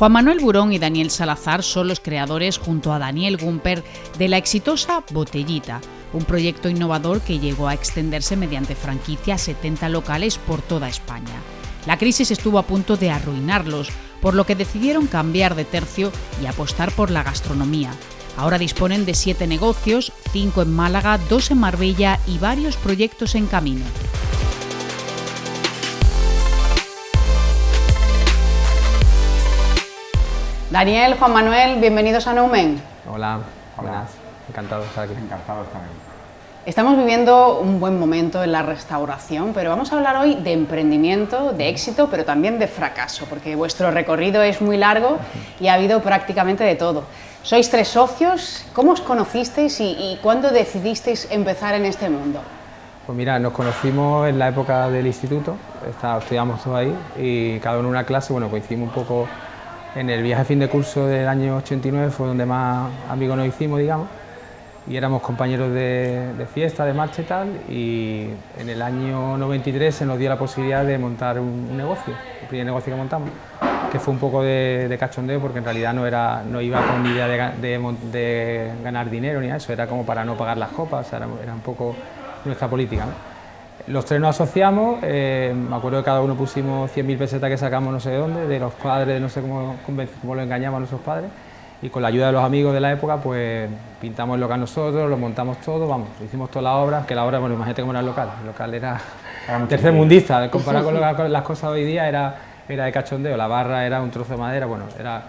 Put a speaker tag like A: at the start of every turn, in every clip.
A: Juan Manuel Burón y Daniel Salazar son los creadores, junto a Daniel Gumper, de la exitosa Botellita, un proyecto innovador que llegó a extenderse mediante franquicia a 70 locales por toda España. La crisis estuvo a punto de arruinarlos, por lo que decidieron cambiar de tercio y apostar por la gastronomía. Ahora disponen de 7 negocios, 5 en Málaga, 2 en Marbella y varios proyectos en camino. Daniel, Juan Manuel, bienvenidos a Noumen.
B: Hola, buenas, encantado de estar aquí.
C: Encantado de estar aquí.
A: Estamos viviendo un buen momento en la restauración, pero vamos a hablar hoy de emprendimiento, de éxito, pero también de fracaso, porque vuestro recorrido es muy largo y ha habido prácticamente de todo. Sois 3 socios, ¿cómo os conocisteis y cuándo decidisteis empezar en este mundo?
B: Pues mira, nos conocimos en la época del instituto, estudiamos todos ahí y cada uno en una clase, bueno, coincidimos un poco en el viaje de fin de curso del año 89, fue donde más amigos nos hicimos, digamos, y éramos compañeros de fiesta, de marcha y tal, y en el año 93 se nos dio la posibilidad de montar un negocio, el primer negocio que montamos, que fue un poco de cachondeo, porque en realidad no iba con ni idea de ganar dinero ni nada, eso era como para no pagar las copas, o sea, era un poco nuestra política, ¿no? Los 3 nos asociamos, me acuerdo que cada uno pusimos 100.000 pesetas que sacamos no sé de dónde, de los padres, no sé cómo lo engañamos a nuestros padres, y con la ayuda de los amigos de la época, pues pintamos el local nosotros, lo montamos todo, vamos, hicimos toda la obra, que la obra, bueno, imagínate cómo era el local era tercermundista, comparado con las cosas de hoy día era de cachondeo, la barra era un trozo de madera, bueno, era...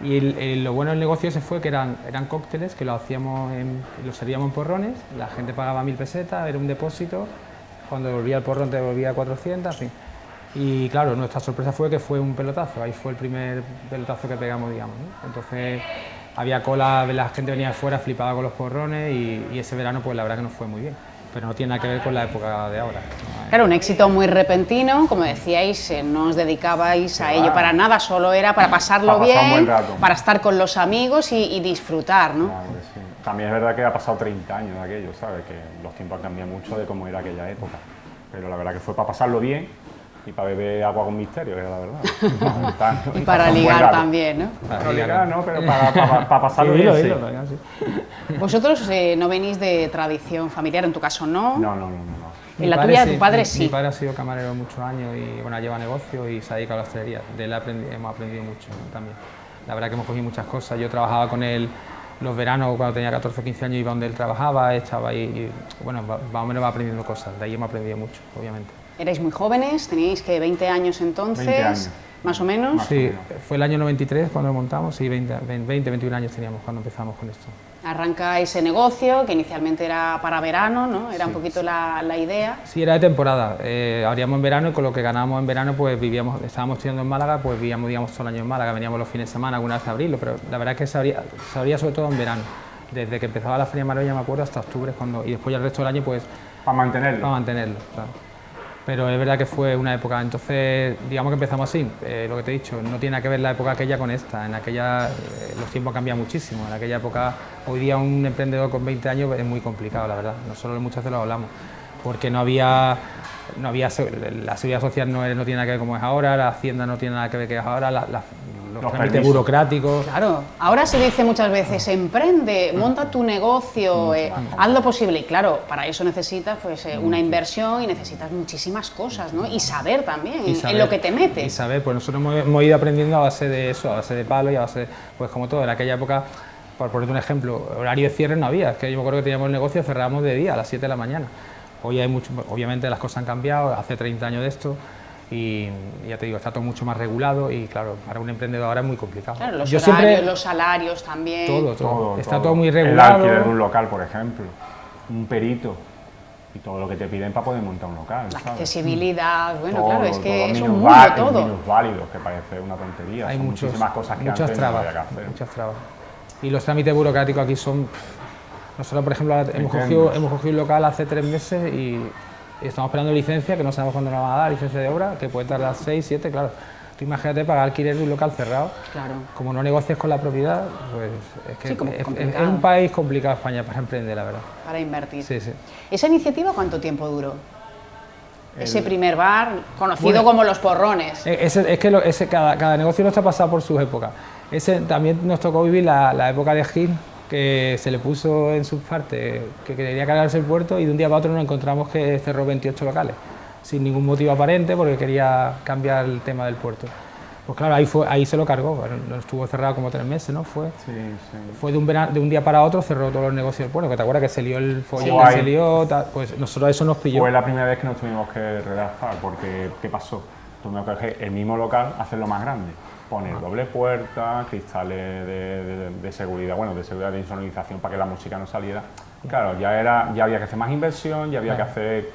B: Y lo bueno del negocio ese fue que eran cócteles que los servíamos en porrones, la gente pagaba 1.000 pesetas, era un depósito, cuando devolvía el porrón te devolvía 400, en fin. Y claro, nuestra sorpresa fue que fue un pelotazo, ahí fue el primer pelotazo que pegamos, digamos, ¿no? Entonces había cola, la gente venía de fuera, flipaba con los porrones y ese verano pues la verdad que nos fue muy bien. Pero no tiene nada que ver con la época de ahora.
A: Claro, un éxito muy repentino, como decíais, no os dedicabais a ello para nada, solo era para pasarlo bien, para estar con los amigos y disfrutar, ¿no?
C: Claro que sí. También es verdad que ha pasado 30 años de aquello, ¿sabes? Que los tiempos han cambiado mucho de cómo era aquella época. Pero la verdad que fue para pasarlo bien y para beber agua con misterio, que era la verdad.
A: Y para ligar también, ¿no?
C: Para ligar no, pero para pasarlo bien, sí.
A: Vosotros no venís de tradición familiar, en tu caso no.
C: No.
A: En la tuya, tu padre sí.
B: Mi padre ha sido camarero muchos años y bueno, lleva negocio y se ha dedicado a la hostelería. De él hemos aprendido mucho, ¿no? También. La verdad que hemos cogido muchas cosas. Yo trabajaba con él los veranos, cuando tenía 14 o 15 años, iba donde él trabajaba, estaba ahí y bueno, más o menos va aprendiendo cosas. De ahí hemos aprendido mucho, obviamente.
A: Erais muy jóvenes, teníais que 20 años entonces,
C: 20 años.
A: Más o menos.
B: Sí, fue el año 93 cuando lo montamos y 21 años teníamos cuando empezamos con esto.
A: Arranca ese negocio, que inicialmente era para verano, ¿no? Era un poquito la idea.
B: Sí, era de temporada. Abríamos en verano y con lo que ganábamos en verano, pues estábamos estudiando en Málaga, pues vivíamos, digamos, todo el año en Málaga, veníamos los fines de semana, alguna vez a abrirlo, pero la verdad es que se abría sobre todo en verano. Desde que empezaba la Feria de Marbella, me acuerdo, hasta octubre, y después ya el resto del año, pues...
C: Para mantenerlo.
B: Para mantenerlo, claro. Pero es verdad que fue una época, entonces, digamos que empezamos así, lo que te he dicho, no tiene nada que ver la época aquella con esta, en aquella los tiempos cambian muchísimo, en aquella época, hoy día un emprendedor con 20 años es muy complicado, la verdad, nosotros muchas veces lo hablamos, porque no había la seguridad social no tiene nada que ver como es ahora, la hacienda no tiene nada que ver que es ahora, los trámites burocráticos.
A: Claro, ahora se dice muchas veces, emprende, monta tu negocio, haz lo posible. Y claro, para eso necesitas pues, una inversión y necesitas muchísimas cosas, ¿no? Y saber también en lo que te metes.
B: Y saber, pues nosotros hemos ido aprendiendo a base de eso, a base de palo y a base, pues como todo, en aquella época, por ponerte un ejemplo, horario de cierre no había, es que yo me acuerdo que teníamos el negocio, cerrábamos de día, a las 7 de la mañana. Hoy hay mucho, obviamente las cosas han cambiado, hace 30 años de esto. Y ya te digo, está todo mucho más regulado y claro, para un emprendedor ahora es muy complicado.
A: Claro, los horarios, los salarios también.
B: Todo. Está todo muy regulado.
C: El alquiler de un local, por ejemplo, un perito y todo lo que te piden para poder montar un local.
A: La
C: ¿sabes?
A: accesibilidad, bueno, claro, es que es un mundo todo.
C: Minus válidos, que parece una tontería.
B: Hay
C: muchísimas cosas que
B: muchas
C: antes
B: trabas,
C: no había que hacer.
B: Muchas trabas. Y los trámites burocráticos aquí son... Nosotros, por ejemplo, hemos cogido un local hace 3 meses y estamos esperando licencia, que no sabemos cuándo nos van a dar, licencia de obra, que puede tardar 6, 7, claro. Tú imagínate pagar alquiler de un local cerrado.
A: Claro.
B: Como no negocies con la propiedad, pues es que
A: sí,
B: es un país complicado España para emprender, la verdad.
A: Para invertir.
B: Sí.
A: ¿Esa iniciativa cuánto tiempo duró? Ese primer bar, conocido como Los Porrones.
B: Cada negocio nuestro ha pasado por sus épocas. También nos tocó vivir la época de Gil, que se le puso en sus partes que quería cargarse el puerto y de un día para otro nos encontramos que cerró 28 locales, sin ningún motivo aparente, porque quería cambiar el tema del puerto. Pues claro, ahí se lo cargó, bueno, no estuvo cerrado como 3 meses, ¿no? Fue de un día para otro, cerró todos los negocios del puerto, que te acuerdas que se lió el follón, se lió, pues nosotros eso nos pilló.
C: Fue la primera vez que nos tuvimos que redactar, porque ¿qué pasó? Tuvimos que coger el mismo local, hacerlo más grande, poner doble puerta, cristales de seguridad, bueno, de seguridad de insonorización para que la música no saliera. Claro, ya había que hacer más inversión, ya había que hacer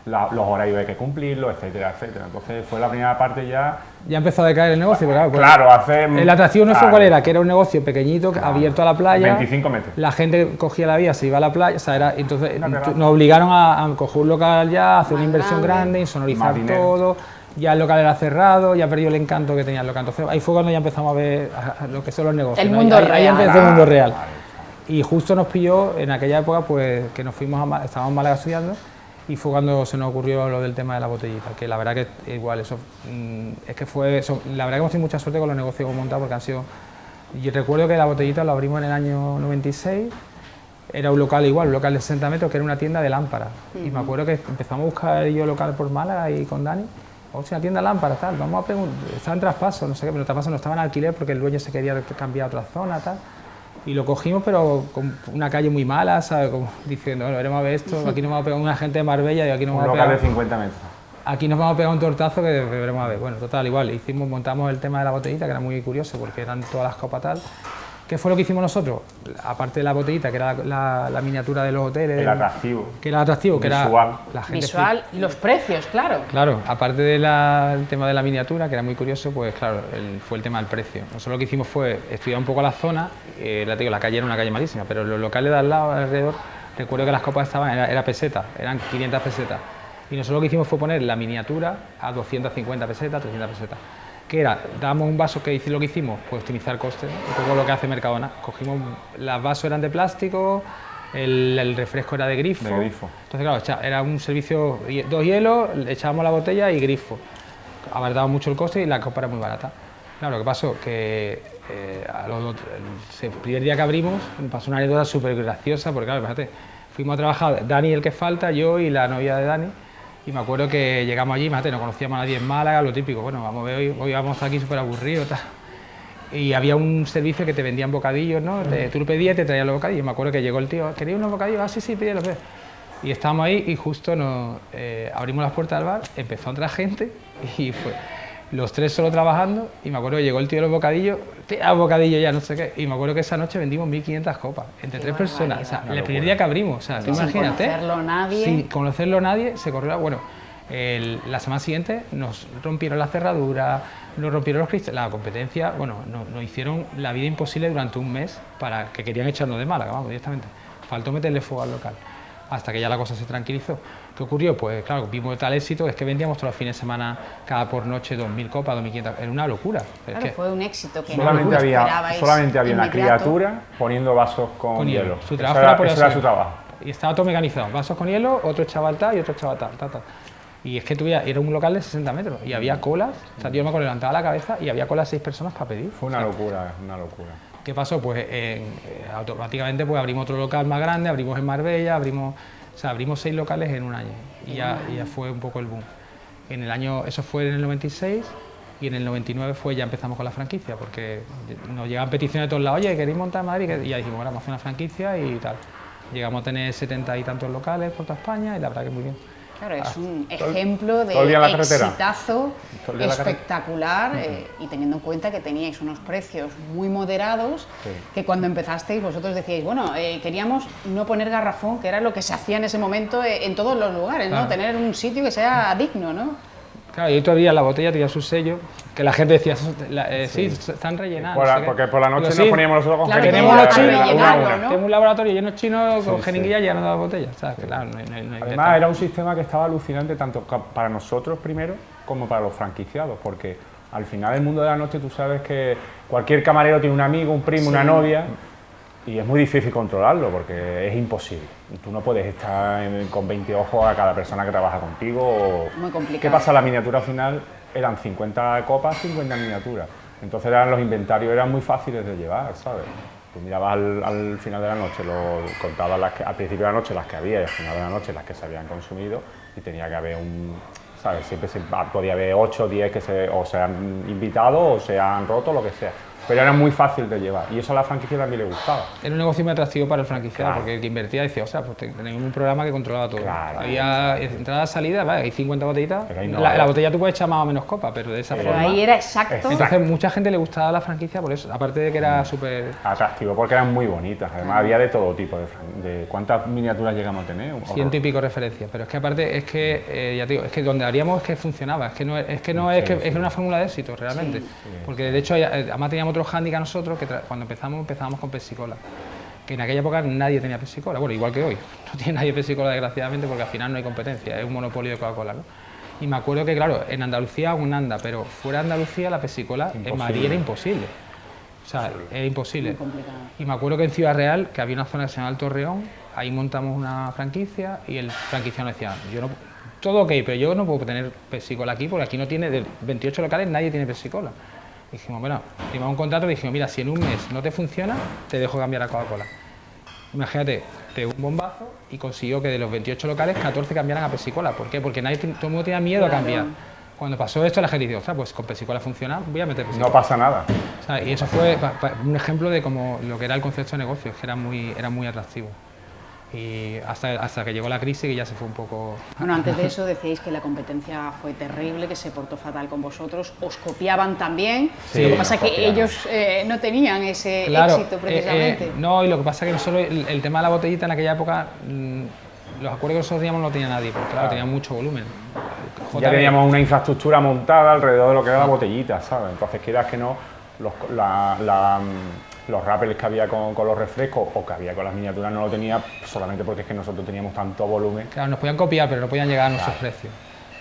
C: los horarios hay que cumplirlos, etcétera, etcétera. Entonces fue la primera parte ya
B: empezó a decaer el negocio, pero
C: claro, hacer...
B: El atractivo nuestro ¿cuál era? Que era un negocio pequeñito, abierto a la playa.
C: 25 metros.
B: La gente cogía la vía, se iba a la playa, o sea, entonces nos obligaron a coger un local ya, a hacer una inversión grande, insonorizar todo. Ya el local era cerrado, ya perdió el encanto que tenía el local. Entonces ahí fue cuando ya empezamos a ver lo que son los negocios.
A: El mundo real.
B: Ahí empezó el mundo real. Y justo nos pilló en aquella época, pues que nos fuimos estábamos en Málaga estudiando, y fue cuando se nos ocurrió lo del tema de la botellita, que la verdad que igual eso, es que fue, la verdad que hemos tenido mucha suerte con los negocios que hemos montado, porque han sido, yo recuerdo que la botellita lo abrimos en el año 96, era un local igual, un local de 60 metros, que era una tienda de lámparas, y me acuerdo que empezamos a buscar yo local por Málaga y con Dani, o sea, una tienda de lámparas, tal, vamos a preguntar, estaba en traspaso, no sé qué, pero traspaso no estaba en alquiler porque el dueño se quería cambiar a otra zona, tal. Y lo cogimos, pero con una calle muy mala, ¿sabes? Como diciendo, bueno, veremos a ver esto, aquí nos vamos a pegar una gente de Marbella y aquí nos vamos a pegar...
C: Un local de 50 metros.
B: Aquí nos vamos a pegar un tortazo que veremos a ver. Bueno, total, igual, montamos el tema de la botellita, que era muy curioso, porque eran todas las copas tal. ¿Qué fue lo que hicimos nosotros? Aparte de la botellita, que era la miniatura de los hoteles...
C: El atractivo.
B: Que era atractivo, que
C: visual.
B: Era... La gente
A: visual y los precios, claro.
B: Claro, aparte del tema de la miniatura, que era muy curioso, pues claro, fue el tema del precio. Nosotros lo que hicimos fue estudiar un poco la zona, la calle era una calle malísima, pero los locales de al lado, alrededor, recuerdo que las copas estaban, era peseta, eran 500 pesetas. Y nosotros lo que hicimos fue poner la miniatura a 250 pesetas, 300 pesetas. Que era, dábamos un vaso, lo que hicimos, pues optimizar costes, un poco lo que hace Mercadona. Cogimos, los vasos eran de plástico, el refresco era de grifo. Entonces, claro, era un servicio, 2 hielos, echábamos la botella y grifo. Abarataba mucho el coste y la copa era muy barata. Claro, lo que pasó, que el primer día que abrimos, me pasó una anécdota súper graciosa, porque claro, fíjate, fuimos a trabajar, Dani el que falta, yo y la novia de Dani. Y me acuerdo que llegamos allí, no conocíamos a nadie en Málaga, lo típico, bueno, vamos a ver, hoy vamos a estar aquí súper aburridos, tal. Y había un servicio que te vendían bocadillos, ¿no? Tú lo pedías y te traían los bocadillos. Me acuerdo que llegó el tío, ¿queréis unos bocadillos? Ah, sí, pídelos. Y estábamos ahí y justo abrimos las puertas del bar, empezó a entrar gente y fue los 3 solo trabajando. Y me acuerdo que llegó el tío de los bocadillos, tira bocadillo ya, no sé qué. Y me acuerdo que esa noche vendimos 1500 copas entre 3 personas. O sea, el primer día que abrimos, o sea, tú imagínate.
A: Sin conocerlo nadie.
B: Sin conocerlo nadie, se corrió. Bueno, la semana siguiente nos rompieron la cerradura, nos rompieron los cristales. La competencia, bueno, nos hicieron la vida imposible durante un mes para que querían echarnos de Málaga, vamos, directamente. Faltó meterle fuego al local, hasta que ya la cosa se tranquilizó. ¿Qué ocurrió? Pues claro, vimos tal éxito, es que vendíamos todos los fines de semana, cada por noche, 2000 copas, 2500, era una locura.
A: Claro, fue un éxito que
C: solamente había una criatura poniendo vasos con hielo.
B: Su trabajo era
C: su trabajo.
B: Y estaba todo mecanizado, vasos con hielo, otro echaba tal y otro echaba tal. Y es que era un local de 60 metros y había colas, o sea, yo me levantaba la cabeza y había colas 6 personas para pedir.
C: Fue una locura, una locura.
B: ¿Qué pasó? Pues automáticamente pues, abrimos otro local más grande, abrimos en Marbella, abrimos 6 locales en un año y ya fue un poco el boom. Eso fue en el 96 y en el 99 ya empezamos con la franquicia, porque nos llegaban peticiones de todos lados, oye, ¿queréis montar en Madrid? Y ya dijimos, bueno, vamos a hacer una franquicia y tal. Llegamos a tener 70 y tantos locales por toda España y la verdad que muy bien.
A: Claro, es un ejemplo de exitazo espectacular y teniendo en cuenta que teníais unos precios muy moderados, que cuando empezasteis vosotros decíais, bueno, queríamos no poner garrafón, que era lo que se hacía en ese momento en todos los lugares, ¿no? Tener un sitio que sea digno, ¿no?
B: Claro, y todavía la botella tenía su sello, que la gente decía, sí, están rellenadas.
C: Porque por la noche nos poníamos nosotros con
B: tenemos los chinos, tenemos un laboratorio lleno de chinos con jeringuillas llenando las botellas. ¿Sabes? Claro,
C: además era un sistema que estaba alucinante tanto para nosotros primero como para los franquiciados, porque al final el mundo de la noche tú sabes que cualquier camarero tiene un amigo, un primo, una novia, Y es muy difícil controlarlo porque es imposible. Tú no puedes estar con 20 ojos a cada persona que trabaja contigo.
A: Muy complicado.
C: ¿Qué pasa? La miniatura final eran 50 copas, 50 miniaturas. Entonces los inventarios eran muy fáciles de llevar, ¿sabes? Tú mirabas al final de la noche, contabas al principio de la noche las que había y al final de la noche las que se habían consumido y tenía que haber ¿sabes? Siempre podía haber 8 o 10 que o se han invitado o se han roto, lo que sea. Pero era muy fácil de llevar y eso a la franquicia también le gustaba.
B: Era un negocio muy atractivo para el franquiciado,
C: Claro.
B: porque el que invertía decía, o sea, pues teníamos un programa que controlaba todo.
C: Claro.
B: Había entrada, salida, vale, hay 50 botellitas.
C: Pero ahí no,
B: La botella tú puedes echar más o menos copa, pero de esa
A: Pero
B: forma.
A: ahí era exacto.
B: Entonces mucha gente le gustaba la franquicia por eso, aparte de que era súper.
C: Atractivo porque eran muy bonitas, además había de todo tipo de ¿cuántas miniaturas llegamos a tener?
B: 100 y pico referencias, pero es que aparte es que, ya te digo, es que donde haríamos es que funcionaba, es que no es que es una fórmula de éxito realmente, porque de hecho además teníamos otro hándicap nosotros, que cuando empezábamos con Pepsi-Cola, que en aquella época nadie tenía Pepsi-Cola, bueno, igual que hoy, no tiene nadie Pepsi-Cola desgraciadamente porque al final no hay competencia, es un monopolio de Coca-Cola, ¿no? Y me acuerdo que claro, en Andalucía aún anda, pero fuera de Andalucía la Pepsi-Cola en Madrid era imposible. O sea, era imposible.
A: Muy complicado.
B: Y me acuerdo que en Ciudad Real, que había una zona que se llamaba El Torreón, ahí montamos una franquicia y el franquiciano decía, yo no, todo ok, pero yo no puedo tener Pepsi-Cola aquí porque aquí no tiene, de 28 locales nadie tiene Pepsi-Cola. Dijimos, bueno, firmamos un contrato y dijimos, mira, si en un mes no te funciona, te dejo cambiar a Coca-Cola. Imagínate, pegó un bombazo y consiguió que de los 28 locales, 14 cambiaran a Pepsi-Cola. ¿Por qué? Porque todo el mundo tenía miedo a cambiar. Cuando pasó esto, la gente dijo, ostras, pues con Pepsi-Cola funciona, voy a meter Pepsi-Cola.
C: No pasa nada.
B: O sea, y eso fue un ejemplo de como lo que era el concepto de negocio, que era muy atractivo. Y hasta que llegó la crisis, que ya se fue un poco.
A: Bueno, antes de eso decíais que la competencia fue terrible, que se portó fatal con vosotros, os copiaban también,
C: Sí,
A: lo que pasa es
C: nos
A: que
C: copiaban.
A: ellos no tenían ese
B: Claro,
A: éxito precisamente.
B: no, y lo que pasa es que nosotros, el tema de la botellita en aquella época, los acuerdos que nosotros teníamos no lo tenía nadie, porque claro, tenía mucho volumen.
C: Ya teníamos una infraestructura montada alrededor de lo que era la botellita, ¿sabes? Entonces, quieras que no, los rappers que había con los refrescos o que había con las miniaturas no lo tenía solamente porque es que nosotros teníamos tanto volumen.
B: Claro, nos podían copiar, pero no podían llegar a nuestros precios.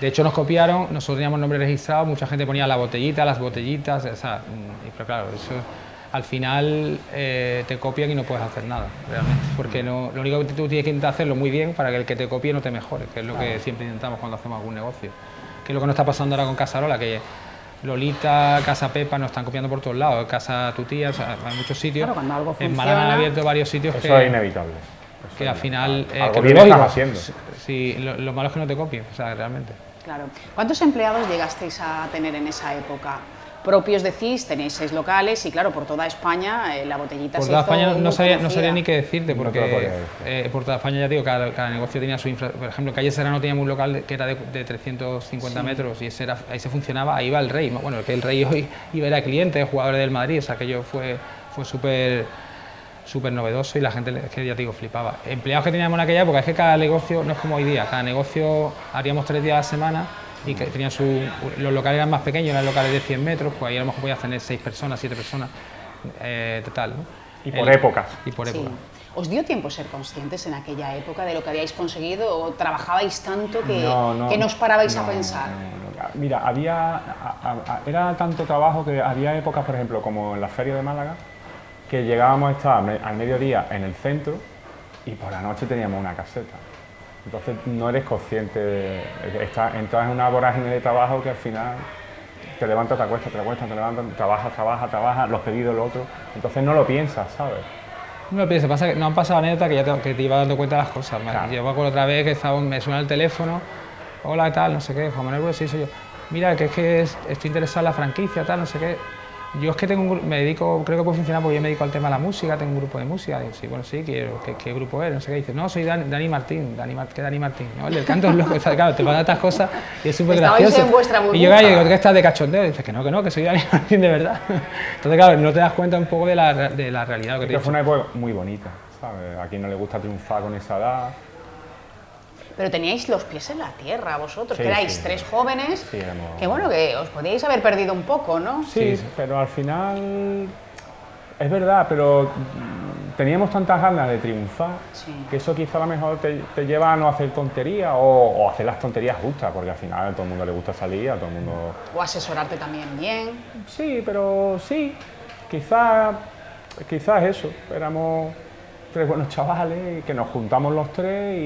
B: De hecho, nos copiaron, nosotros teníamos nombre registrado, mucha gente ponía la botellita, las botellitas, o sea, pero claro, eso al final te copian y no puedes hacer nada, realmente, porque lo único que tú tienes que intentar hacerlo muy bien para que el que te copie no te mejore, que es lo que siempre intentamos cuando hacemos algún negocio. Que es lo que nos está pasando ahora con Casarola, que Lolita, Casa Pepa nos están copiando por todos lados, Casa Tu Tía, o sea, hay muchos sitios.
A: Claro, cuando algo
B: En Málaga han
A: funciona.
B: abierto varios sitios
C: Eso es inevitable.
B: que al final...
C: Algo
B: que
C: bien
B: lo
C: estás
B: digo,
C: haciendo.
B: Sí, lo malo es que no te copien, o sea, realmente.
A: Claro. ¿Cuántos empleados llegasteis a tener en esa época? Propios decís, tenéis 6 locales y claro, por toda España la botellita
B: Por
A: se
B: toda
A: hizo
B: España
A: muy
B: no sabría
A: conocida.
B: ni qué decirte,
C: No te lo
B: porque
C: podría
B: por toda España ya digo, cada negocio tenía su infraestructura. Por ejemplo, en Calle Serrano teníamos un local que era de 350 metros y ahí se funcionaba, ahí iba el Rey. Bueno, que el Rey hoy iba era cliente, jugador del Madrid, o sea, aquello fue súper novedoso y la gente, es que ya te digo, flipaba. Empleados que teníamos en aquella época, es que cada negocio no es como hoy día, cada negocio haríamos 3 días a la semana y que tenían los locales eran más pequeños, eran locales de 100 metros, pues ahí a lo mejor podías tener 6 personas, 7 personas, total, ¿no?
C: Y por épocas.
B: Y por
A: Sí.
B: época.
A: ¿Os dio tiempo ser conscientes en aquella época de lo que habíais conseguido o trabajabais tanto que no os parabais a pensar?
C: No. Mira, era tanto trabajo que había épocas, por ejemplo, como en la Feria de Málaga, que llegábamos a estar al mediodía en el centro y por la noche teníamos una caseta. Entonces no eres consciente, entras en una vorágine de trabajo que al final te levantas, te acuestas, te levantas, trabajas, los pedidos, lo otro. Entonces no lo piensas, ¿sabes?
B: No lo pienses, pasa que nos han pasado anécdotas que te iba dando cuenta de las cosas.
C: Claro.
B: Yo me acuerdo otra vez que me suena el teléfono, hola, ¿qué tal? No sé qué, Juan Manuel, pues sí, soy yo. Mira, que es que estoy interesado en la franquicia, tal, no sé qué. Yo es que me dedico, creo que puede funcionar porque yo me dedico al tema de la música, tengo un grupo de música. Digo, sí, bueno, sí, quiero. ¿Qué grupo es? No sé qué. Dice, no, soy Dani Martín. ¿Qué Dani Martín? No, el del canto es loco. O sea, claro, te pagan estas cosas y es súper
A: Estabais
B: gracioso.
A: en vuestra burbuja.
B: Y yo, digo, ¿qué estás de cachondeo? Y dices que no, que soy Dani Martín de verdad. Entonces, claro, no te das cuenta un poco de la realidad. Lo que te he
C: Que fue
B: dicho.
C: una época muy bonita, ¿sabes? A quien no le gusta triunfar con esa edad.
A: Pero teníais los pies en la tierra vosotros,
C: Sí,
A: que erais
C: sí.
A: 3 jóvenes,
C: Sí, éramos-
A: que bueno, que os podíais haber perdido un poco, ¿no?
C: Sí, pero al final es verdad, pero teníamos tantas ganas de triunfar
A: Sí.
C: que eso quizá a lo mejor te lleva a no hacer tonterías o hacer las tonterías justas, porque al final a todo el mundo le gusta salir, a todo el mundo...
A: O asesorarte también bien.
C: Sí, pero sí, quizá quizás eso, éramos 3 buenos chavales y que nos juntamos los 3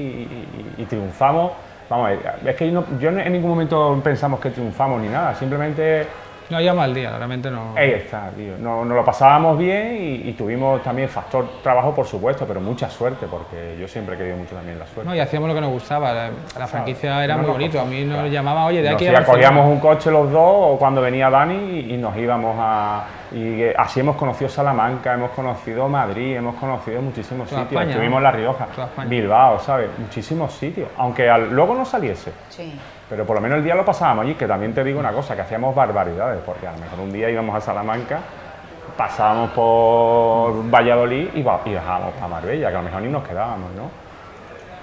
C: y triunfamos. Vamos, es que yo en ningún momento pensamos que triunfamos ni nada, simplemente...
B: No había mal día, realmente no...
C: Ahí está, tío. Nos lo pasábamos bien y tuvimos también factor trabajo, por supuesto, pero mucha suerte, porque yo siempre he querido mucho también la suerte.
B: No, y hacíamos lo que nos gustaba, la franquicia era muy bonito, a mí nos llamaba, oye, de aquí
C: a... Cogíamos un coche los dos, o cuando venía Dani, y nos íbamos a... Y así hemos conocido Salamanca, hemos conocido Madrid, hemos conocido muchísimos sitios,
B: España,
C: estuvimos en La Rioja, Bilbao, ¿sabes? Muchísimos sitios, aunque luego no saliese.
A: Sí.
C: Pero por lo menos el día lo pasábamos allí, que también te digo una cosa, que hacíamos barbaridades, porque a lo mejor un día íbamos a Salamanca, pasábamos por Valladolid y bajábamos para Marbella, que a lo mejor ni nos quedábamos, ¿no?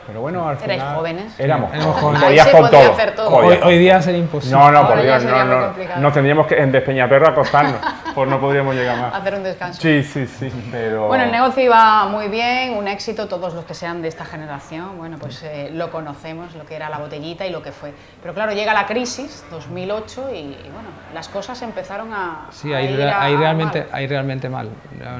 C: Pero bueno, al final...
A: ¿Erais jóvenes?
C: Éramos jóvenes.
A: Podías con todo.
B: Hoy día sería imposible.
C: No, por Dios, no. Nos tendríamos que en Despeñaperro acostarnos, pues no podríamos llegar más.
A: Hacer un descanso.
C: Sí, pero...
A: Bueno, el negocio iba muy bien, un éxito, todos los que sean de esta generación, bueno, pues lo conocemos, lo que era la botellita y lo que fue. Pero claro, llega la crisis, 2008, y bueno, las cosas empezaron a...
B: Sí, ahí realmente mal.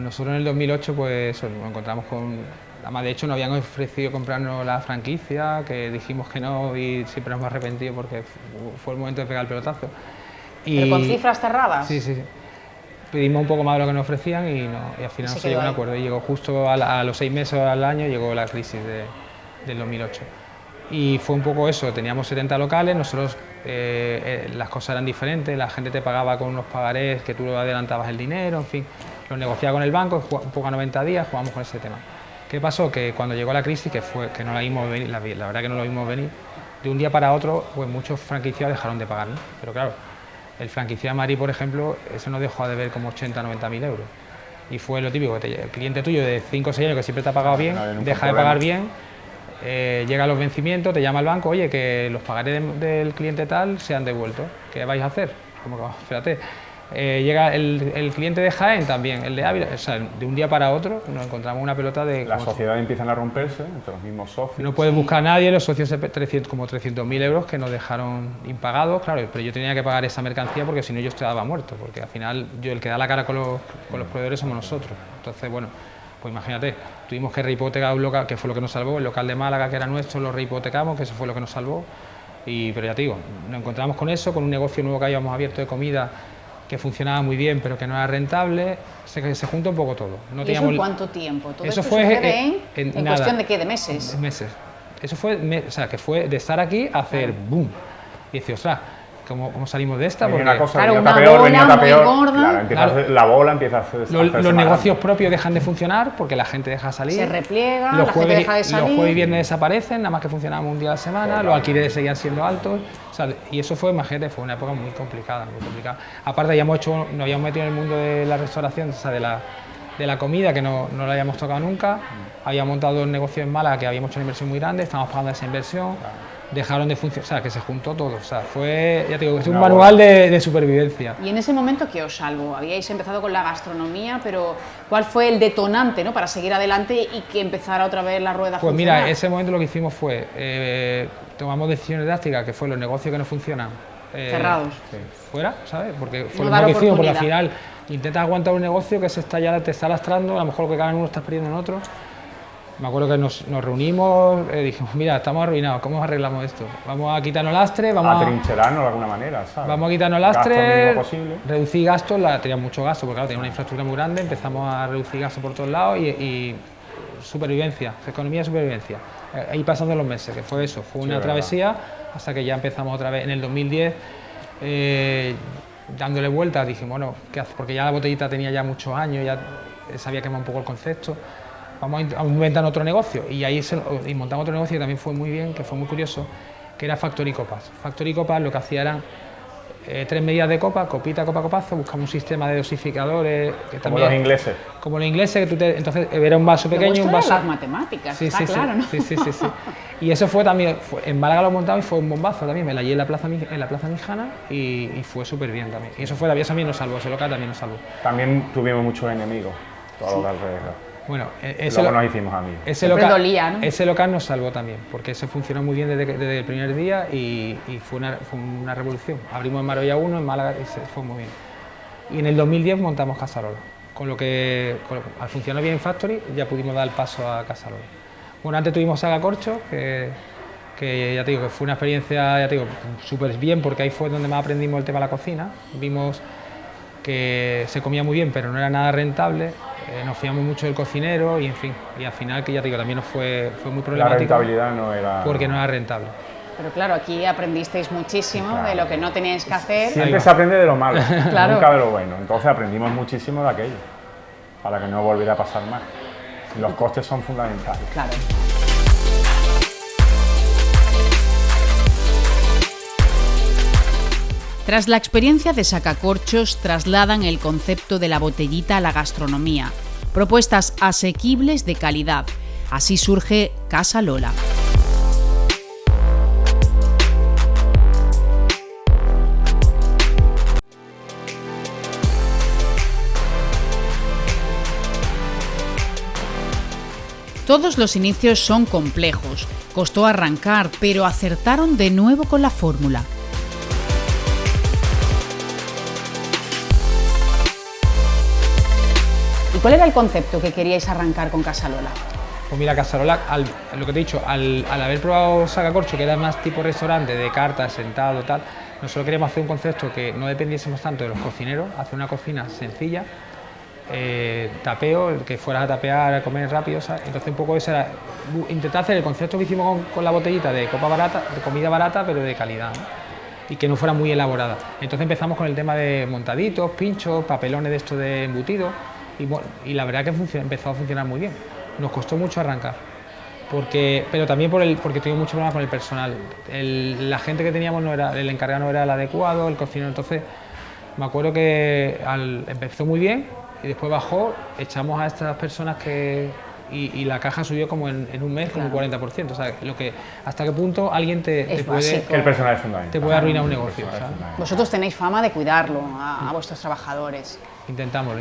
B: Nosotros en el 2008, pues eso, nos encontramos con... Además, de hecho, nos habían ofrecido comprarnos la franquicia, que dijimos que no y siempre nos hemos arrepentido porque fue el momento de pegar el pelotazo.
A: ¿Pero con cifras cerradas?
B: Sí. Pedimos un poco más de lo que nos ofrecían y al final no se llegó a un acuerdo. Y llegó justo a los 6 meses al año, llegó la crisis del 2008. Y fue un poco eso, teníamos 70 locales, nosotros las cosas eran diferentes, la gente te pagaba con unos pagarés que tú adelantabas el dinero, en fin, lo negociaba con el banco, un poco a 90 días, jugamos con ese tema. ¿Qué pasó? Que cuando llegó la crisis, que no la vimos venir, la verdad que no lo vimos venir, de un día para otro, pues muchos franquiciados dejaron de pagar, ¿no? Pero claro, el franquiciado de Madrid, por ejemplo, eso nos dejó de ver como 80 o 90.000 euros. Y fue lo típico, que el cliente tuyo de 5 o 6 años que siempre te ha pagado bien, deja de pagar bien, llega a los vencimientos, te llama el banco, oye, que los pagarés del cliente tal se han devuelto, ¿qué vais a hacer? Como que, espérate. Llega el cliente de Jaén también, el de Ávila, o sea, de un día para otro nos encontramos una pelota de...
C: Las sociedades empiezan a romperse entre los mismos socios.
B: No puedes buscar a nadie, los socios como 300.000 euros que nos dejaron impagados, claro, pero yo tenía que pagar esa mercancía porque si no yo estaba muerto, porque al final el que da la cara con los proveedores somos nosotros. Entonces, bueno, pues imagínate, tuvimos que rehipotecar un local, que fue lo que nos salvó, el local de Málaga que era nuestro, lo rehipotecamos, que eso fue lo que nos salvó, pero ya te digo, nos encontramos con eso, con un negocio nuevo que habíamos abierto de comida, que funcionaba muy bien, pero que no era rentable, se junta un poco todo.
A: No ¿Y eso en cuánto tiempo? ¿Todo
B: eso
A: esto
B: fue
A: sucede en nada, cuestión de qué? ¿De meses?
B: Meses. Eso fue, o sea, que fue de estar aquí a hacer boom. Y decir, ostras, ¿cómo salimos de esta?
C: Porque una cosa,
A: claro, una bola muy gorda.
C: Claro, la bola empieza a hacer...
B: Los negocios propios dejan de funcionar porque la gente deja de salir.
A: Se repliega, la gente deja de salir.
B: Los jueves y viernes desaparecen, nada más que funcionábamos un día a la semana, los alquileres seguían siendo altos. O sea, y eso fue, imagínate, fue una época muy complicada, muy complicada. Aparte, nos habíamos metido en el mundo de la restauración, o sea, de la comida, que no la habíamos tocado nunca. Habíamos montado un negocio en Málaga que habíamos hecho una inversión muy grande, estábamos pagando esa inversión. Dejaron de funcionar, o sea, que se juntó todo, o sea, fue, ya te digo, es un manual de supervivencia.
A: Y en ese momento, ¿qué os salvó? Habíais empezado con la gastronomía, pero ¿cuál fue el detonante, ¿no?, para seguir adelante y que empezara otra vez la rueda a
B: funcionar? Pues mira, ese momento lo que hicimos fue, tomamos decisiones drásticas, que fue los negocios que no funcionan.
A: Cerrados.
B: Fuera, ¿sabes? Porque fue lo que hicimos, porque al final intentas aguantar un negocio que te está lastrando, a lo mejor lo que gana en uno estás perdiendo en otro. Me acuerdo que nos reunimos, dijimos, mira, estamos arruinados, ¿cómo arreglamos esto? Vamos a quitarnos lastre, vamos
C: a trincherarnos de alguna manera, ¿sabes?
B: Vamos a quitarnos lastre, reducir gastos, teníamos mucho gasto, porque claro, tenía una infraestructura muy grande, empezamos a reducir gastos por todos lados y supervivencia, economía y supervivencia. Ahí pasando los meses, que fue eso, fue una travesía, hasta que ya empezamos otra vez en el 2010, dándole vueltas, dijimos, bueno, ¿qué hace? Porque ya la botellita tenía ya muchos años, ya se había quemado un poco el concepto. Vamos a inventar otro negocio y ahí montamos otro negocio que también fue muy bien, que fue muy curioso, que era Factory Copas. Factory Copas lo que hacía eran 3 medidas de copa, copita, copa, copazo, buscamos un sistema de dosificadores. Que
C: como también, los ingleses.
B: Como los ingleses, que entonces era un vaso pequeño, un vaso...
A: las matemáticas, sí, está claro, ¿no?
B: Sí. Y eso fue también, en Málaga lo montamos y fue un bombazo también, me la llevé en la Plaza Mijana y fue súper bien también. Y eso también nos salvó, ese local también nos salvó.
C: También tuvimos muchos enemigos, todo lo que alrededor.
B: Bueno,
C: luego nos hicimos amigos.
B: Ese local nos salvó también, porque ese funcionó muy bien desde el primer día y fue una revolución. Abrimos en Marbella 1, en Málaga, y se fue muy bien. Y en el 2010 montamos Casarola. al funcionar bien Factory ya pudimos dar el paso a Casalola. Bueno, antes tuvimos Saga Corcho, que ya te digo que fue una experiencia, ya te digo, súper bien, porque ahí fue donde más aprendimos el tema de la cocina. Vimos que se comía muy bien, pero no era nada rentable. Nos fiamos mucho del cocinero y en fin, y al final, que ya te digo, también nos fue muy problemático.
C: La rentabilidad no era...
B: Porque no era rentable.
A: Pero claro, aquí aprendisteis muchísimo de lo que no teníais que hacer.
C: Siempre se aprende de lo malo,
A: Claro.
C: nunca de lo bueno. Entonces aprendimos muchísimo de aquello, para que no volviera a pasar más. Los costes son fundamentales.
A: Claro. Tras la experiencia de Sacacorchos, trasladan el concepto de la botellita a la gastronomía. Propuestas asequibles de calidad. Así surge Casa Lola. Todos los inicios son complejos. Costó arrancar, pero acertaron de nuevo con la fórmula. ¿Y cuál era el concepto que queríais arrancar con Casa Lola?
B: Pues mira, Casa Lola, lo que te he dicho, al haber probado Saga Corcho, que era más tipo restaurante, de cartas, sentado, tal, nosotros queríamos hacer un concepto que no dependiésemos tanto de los cocineros, hacer una cocina sencilla, tapeo, que fueras a tapear, a comer rápido, ¿sabes? Entonces un poco eso era intentar hacer el concepto que hicimos con la botellita de copa barata, de comida barata, pero de calidad, ¿no? Y que no fuera muy elaborada. Entonces empezamos con el tema de montaditos, pinchos, papelones de estos de embutidos, y la verdad que empezó a funcionar muy bien. Nos costó mucho arrancar, pero también porque tuvimos mucho problema con el personal. La gente que teníamos el encargado no era el adecuado, el cocinero. Entonces me acuerdo que empezó muy bien y después bajó, echamos a estas personas y la caja subió como en un mes, como un 40%. O sea, hasta qué punto alguien te puede...
C: El personal es fundamental.
B: Te puede arruinar un negocio, ¿sabes?
A: Vosotros tenéis fama de cuidarlo a vuestros trabajadores.
B: Intentamos.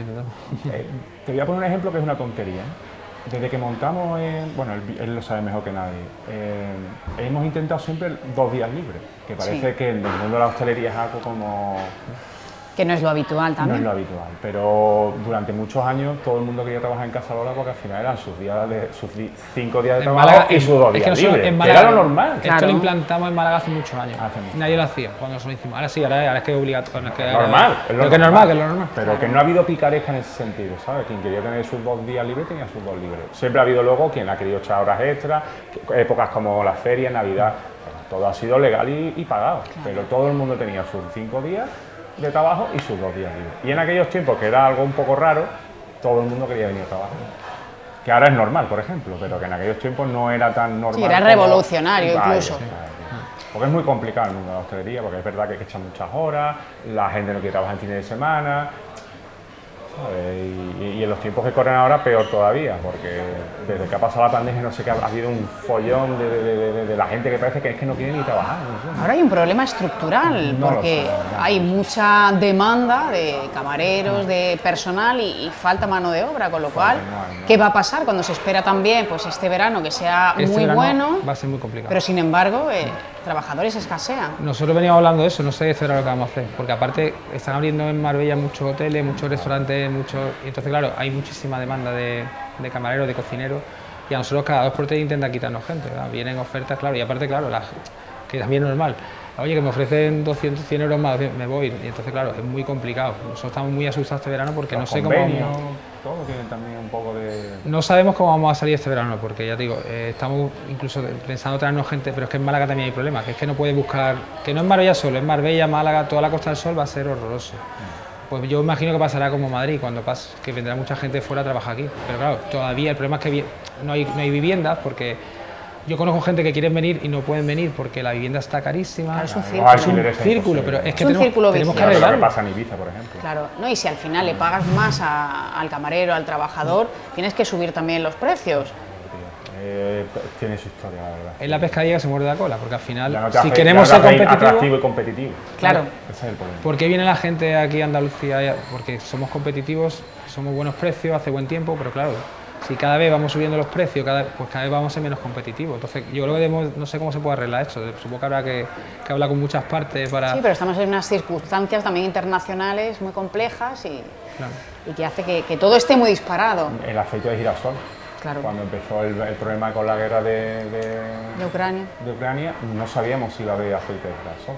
C: Te voy a poner un ejemplo que es una tontería. Desde que montamos, bueno, él lo sabe mejor que nadie, hemos intentado siempre 2 días libres, que parece que en el mundo de la hostelería es algo como...
A: Que no es lo habitual también.
C: No es lo habitual, pero durante muchos años todo el mundo quería trabajar en Casa Lola porque al final eran sus 5 días de trabajo
B: Málaga,
C: y sus 2 días libres,
B: en Málaga,
C: era lo normal.
B: Claro. Esto lo implantamos en Málaga hace muchos años. Nadie lo hacía cuando nosotros lo hicimos. Ahora sí, ahora es que es obligatorio.
C: Es normal.
B: Es lo normal.
C: Pero que no ha habido picaresca en ese sentido, ¿sabes? Quien quería tener sus 2 días libres tenía sus 2 libres. Siempre ha habido luego quien ha querido echar horas extras, épocas como las ferias, Navidad, todo ha sido legal y pagado. Claro. Pero todo el mundo tenía sus 5 días de trabajo y sus 2 días libres. Y en aquellos tiempos, que era algo un poco raro, todo el mundo quería venir a trabajar. Que ahora es normal, por ejemplo, pero que en aquellos tiempos no era tan normal.
A: Sí, era revolucionario incluso.
C: Porque es muy complicado el mundo de la hostelería, porque es verdad que hay que echar muchas horas, la gente no quiere trabajar en fines de semana, ¿sabes? Y en los tiempos que corren ahora peor todavía, porque desde que ha pasado la pandemia no sé qué ha habido un follón de la gente que parece que es que no quiere ni trabajar. No sé.
A: Ahora hay un problema estructural, porque hay mucha demanda de camareros, de personal y falta mano de obra, con lo cual, ¿qué va a pasar cuando se espera también pues este verano que sea muy bueno?
B: Va a ser muy complicado.
A: Pero sin embargo, trabajadores escasean.
B: Nosotros veníamos hablando de eso, no sé qué será lo que vamos a hacer, porque aparte están abriendo en Marbella muchos hoteles, muchos restaurantes, y entonces claro, hay muchísima demanda de camareros, de cocineros, y a nosotros cada 2 por 3 intentan quitarnos gente, ¿verdad? Vienen ofertas, claro, y aparte claro, que también es normal, oye, que me ofrecen 200, 100 euros más, me voy, y entonces claro, es muy complicado. Nosotros estamos muy asustados este verano porque no sé cómo vamos...
C: Todo tiene también un poco de...
B: No sabemos cómo vamos a salir este verano, porque ya te digo, estamos incluso pensando traernos gente, pero es que en Málaga también hay problemas, que es que no puedes buscar, que no es Marbella solo, es Marbella, Málaga, toda la Costa del Sol va a ser horroroso. Pues yo imagino que pasará como Madrid, que vendrá mucha gente fuera a trabajar aquí, pero claro, todavía el problema es que no hay viviendas, porque yo conozco gente que quieren venir y no pueden venir porque la vivienda está carísima.
A: Claro, es un
B: círculo, pero es que tenemos que
C: arreglarlo.
B: arreglarlo.
C: Lo que pasa en Ibiza, por ejemplo.
A: Claro, no, y si al final le pagas más al camarero, al trabajador, tienes que subir también los precios.
C: Tiene su historia, la verdad.
B: Es la pescadilla que se muerde la cola, porque al final,
C: no
B: si queremos ser
C: atractivo y competitivo.
A: Claro.
C: Ese es el problema.
B: ¿Por qué viene la gente aquí a Andalucía? Porque somos competitivos, somos buenos precios, hace buen tiempo, pero claro, Si cada vez vamos subiendo los precios, pues cada vez vamos a ser menos competitivos. Entonces yo creo que no sé cómo se puede arreglar esto. Supongo que habrá que hablar con muchas partes para...
A: Sí, pero estamos en unas circunstancias también internacionales muy complejas y que hace que todo esté muy disparado.
C: El aceite de girasol.
A: Claro.
C: Cuando empezó el problema con la guerra de Ucrania, no sabíamos si iba a haber aceite de girasol.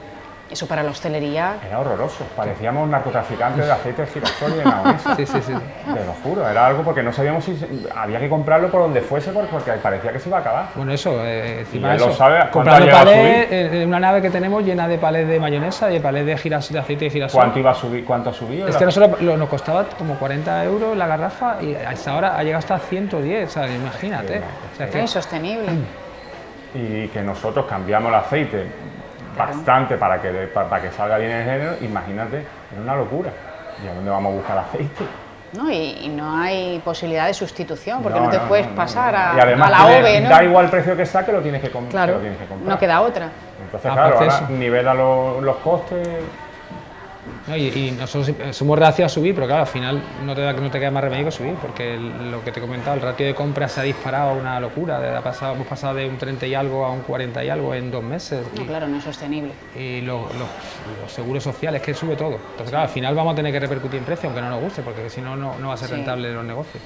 A: Eso para la hostelería...
C: Era horroroso, parecíamos narcotraficantes de aceite de girasol y de mayonesa.
B: Sí.
C: Te lo juro, era algo porque no sabíamos si había que comprarlo por donde fuese porque parecía que se iba a acabar.
B: Bueno, eso, encima
C: él
B: de eso,
C: lo sabe,
B: comprando palés, en una nave que tenemos llena de palés de mayonesa y de palés de aceite de girasol.
C: ¿Cuánto iba a subir? ¿Cuánto ha subido?
B: Es que nosotros nos costaba como 40 euros la garrafa y a esta hora ha llegado hasta 110, o sea, imagínate.
C: Sí,
B: o sea,
A: Es insostenible.
C: Y que nosotros cambiamos el aceite bastante para que salga bien el género, imagínate, es una locura. ¿Y a dónde vamos a buscar aceite?
A: ¿No? Y no hay posibilidad de sustitución, porque no te puedes pasar
C: Y además,
A: a la OVE, ¿no?
C: da igual el precio que saque, lo tienes que comprar.
A: Claro, no queda otra.
C: Entonces, claro, ahora nivela los costes.
B: ¿no? Y nosotros somos reacios a subir, pero claro, al final no te queda más remedio que subir, porque lo que te he comentado, el ratio de compra se ha disparado a una locura. Hemos pasado de un 30 y algo a un 40 y algo en 2 meses.
A: No, claro, no es sostenible.
B: Y los seguros sociales, que sube todo. Entonces, claro, al final vamos a tener que repercutir en precio, aunque no nos guste, porque si no, no va a ser rentable los negocios.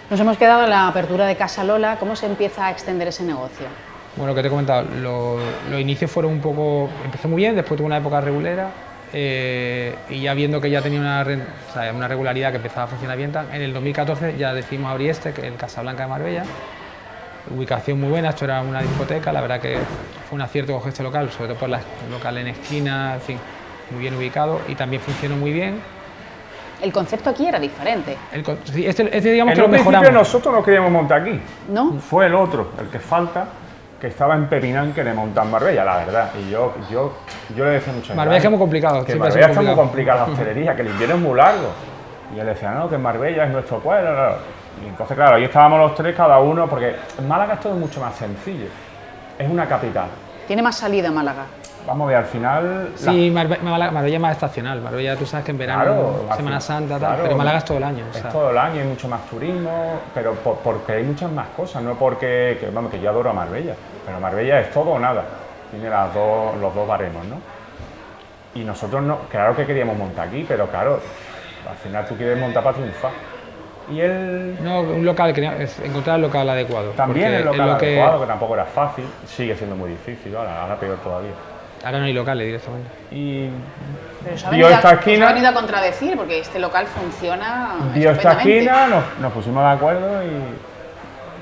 A: Nos hemos quedado en la apertura de Casa Lola. ¿Cómo se empieza a extender ese negocio?
B: Bueno, lo que te he comentado, los inicios fueron un poco... Empezó muy bien, después tuvo una época regulera. Y ya viendo que ya tenía una regularidad que empezaba a funcionar bien, en el 2014 ya decidimos abrir que es el Casablanca de Marbella. Ubicación muy buena, esto era una discoteca, la verdad que fue un acierto coger este local, sobre todo por el local en esquina, en fin, muy bien ubicado y también funcionó muy bien.
A: El concepto aquí era diferente.
B: Este digamos que lo mejoramos.
C: En un principio nosotros no queríamos montar aquí,
A: ¿no?
C: Fue el otro, el que falta, que estaba en Pepinán, que le montan Marbella, la verdad. Y yo le decía mucho.
B: Marbella es muy complicado.
C: Que Marbella está muy complicada la hostelería, que el invierno es muy largo. Y él decía, no, que Marbella es nuestro pueblo. Y entonces, claro, ahí estábamos los tres, cada uno, porque en Málaga es todo mucho más sencillo. Es una capital.
A: Tiene más salida Málaga.
C: Vamos a ver, al final...
B: Sí, Marbella es más estacional. Marbella, tú sabes que en verano, claro, Semana Santa, claro, pero Málaga es todo el año.
C: Es todo el año, hay mucho más turismo, pero porque hay muchas más cosas, no porque... que yo adoro a Marbella, pero Marbella es todo o nada. Tiene los dos baremos, ¿no? Y nosotros no, claro que queríamos montar aquí, pero claro, al final tú quieres montar para triunfar. Y él...
B: No, un local, encontrar el local adecuado.
C: También el local adecuado, que tampoco era fácil, sigue siendo muy difícil, ahora peor todavía.
B: Ahora no hay locales directamente.
C: Y
A: vio esta esquina... Os ha venido a contradecir, porque este local funciona
C: vio esta esquina, nos pusimos de acuerdo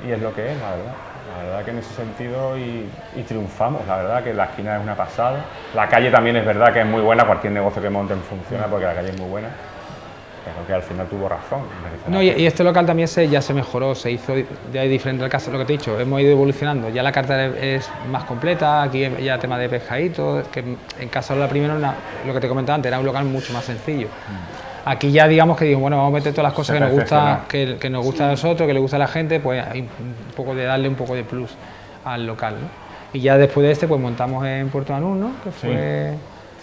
C: y es lo que es, la verdad. La verdad que en ese sentido y triunfamos, la verdad que la esquina es una pasada. La calle también es verdad que es muy buena, cualquier negocio que monten funciona porque la calle es muy buena. Pero que al final tuvo razón.
B: No, y este local también ya se mejoró, se hizo ya diferente al caso, lo que te he dicho, hemos ido evolucionando, ya la carta es más completa, aquí ya tema de pescaditos, que en Casa Lola primero, lo que te comentaba antes, era un local mucho más sencillo. Aquí ya digamos que digo, bueno, vamos a meter todas las cosas que nos gusta a nosotros, que le gusta a la gente, pues hay un poco de darle un poco de plus al local, ¿no? Y ya después de pues montamos en Puerto Banús, ¿no? Que fue...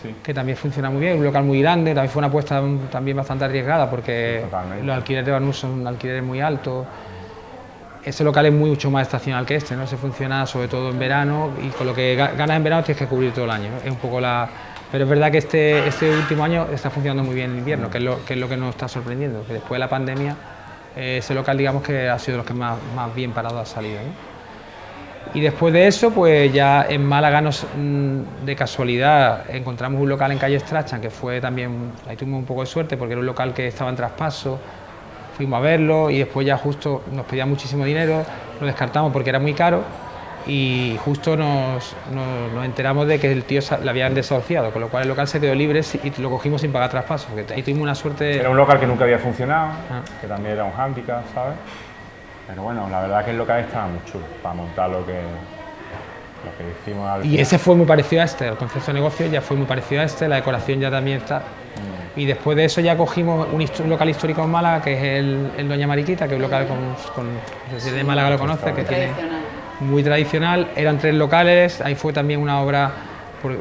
B: Sí. Que también funciona muy bien, un local muy grande, también fue una apuesta también bastante arriesgada porque los alquileres de Banús son alquileres muy altos. Ese local es mucho más estacional que este, ¿no? Se funciona sobre todo en verano y con lo que ganas en verano tienes que cubrir todo el año, ¿no? Es un poco pero es verdad que este último año está funcionando muy bien en invierno, que es lo que nos está sorprendiendo, que después de la pandemia ese local digamos que ha sido de los que más bien parado ha salido, ¿no? Y después de eso, pues ya en Málaga de casualidad encontramos un local en calle Strachan, que fue también, ahí tuvimos un poco de suerte porque era un local que estaba en traspaso, fuimos a verlo y después ya justo nos pedía muchísimo dinero, lo descartamos porque era muy caro y justo nos enteramos de que el tío le habían desahuciado, con lo cual el local se quedó libre y lo cogimos sin pagar traspaso, porque ahí tuvimos una suerte...
C: Era un local que nunca había funcionado, que también era un hándicap, ¿sabes? Pero bueno, la verdad que el local estaba muy chulo para montar lo que hicimos al final.
B: Y ese fue muy parecido a el concepto de negocio ya fue muy parecido a la decoración ya también está. Y después de eso ya cogimos un local histórico en Málaga, que es el Doña Mariquita, que es un local desde Málaga lo conoce, que tiene muy tradicional. Eran 3 locales, ahí fue también una obra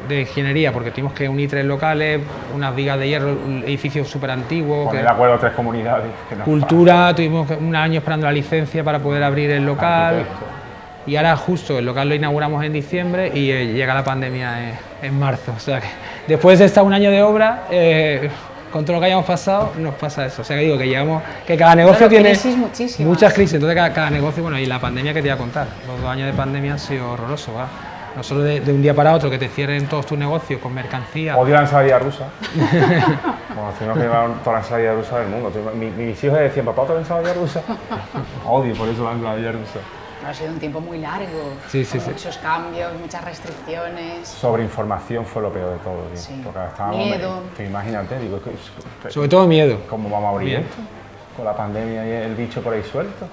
B: de ingeniería, porque tuvimos que unir 3 locales, unas vigas de hierro, un edificio súper antiguo.
C: Poner de acuerdo 3 comunidades. Que no
B: cultura, tuvimos un año esperando la licencia para poder abrir el local. Y ahora justo el local lo inauguramos en diciembre y llega la pandemia en marzo. O sea que después de estar un año de obra, con todo lo que hayamos pasado, nos pasa eso. O sea que digo que llegamos, que cada negocio tiene muchas crisis, entonces cada negocio, bueno, y la pandemia que te iba a contar, los 2 años de pandemia han sido horrorosos, ¿verdad? No solo de un día para otro que te cierren todos tus negocios con mercancía.
C: Odio la ensalada rusa. Bueno, tuvimos que llevar toda la ensalada rusa del mundo. Mis hijos decían, papá, ¿otra ensalada rusa? Odio por eso la ensalada rusa.
A: Ha sido un tiempo muy largo, muchos cambios, muchas restricciones.
C: Sobreinformación fue lo peor de todo, tío.
A: Sí.
C: Porque estábamos,
A: miedo.
C: Imagínate, digo,
B: sobre todo miedo.
C: ¿Cómo vamos a abrir esto? Con la pandemia y el bicho por ahí suelto.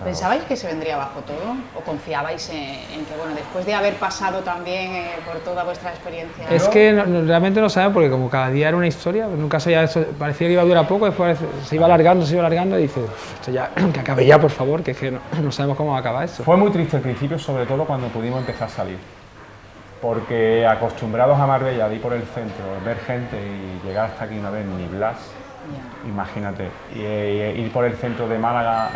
A: ¿Pensabais que se vendría abajo todo? ¿O confiabais en que, bueno, después de haber pasado también por toda vuestra experiencia?
B: Es que realmente no sabemos, porque como cada día era una historia, nunca sabía eso, parecía que iba a durar poco, después se iba alargando y dices, esto ya, que acabe ya, por favor, que es que no sabemos cómo va a acabar esto.
C: Fue muy triste al principio, sobre todo cuando pudimos empezar a salir, porque acostumbrados a Marbella, de ir por el centro, ver gente y llegar hasta aquí y no ver ni Blas. Imagínate, ir por el centro de Málaga,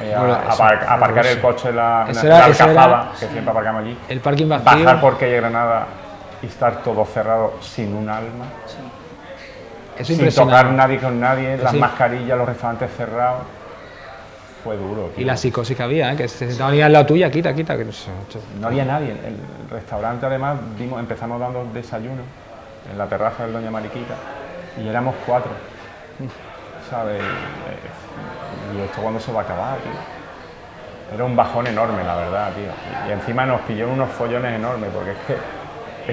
C: aparcar el coche en la Alcazaba, que siempre aparcamos allí,
B: el parking vacío,
C: bajar por calle Granada y estar todo cerrado sin un alma, sin tocar nadie con nadie, las mascarillas, los restaurantes cerrados, fue duro.
B: Y la psicosis que había, que se sentaban al lado tuya, quita, que no sé.
C: No había nadie, el restaurante además empezamos dando desayuno en la terraza del Doña Mariquita y éramos 4. ¿Sabes? Y esto cuándo se va a acabar, tío. Era un bajón enorme, la verdad, tío. Y encima nos pilló en unos follones enormes, porque es que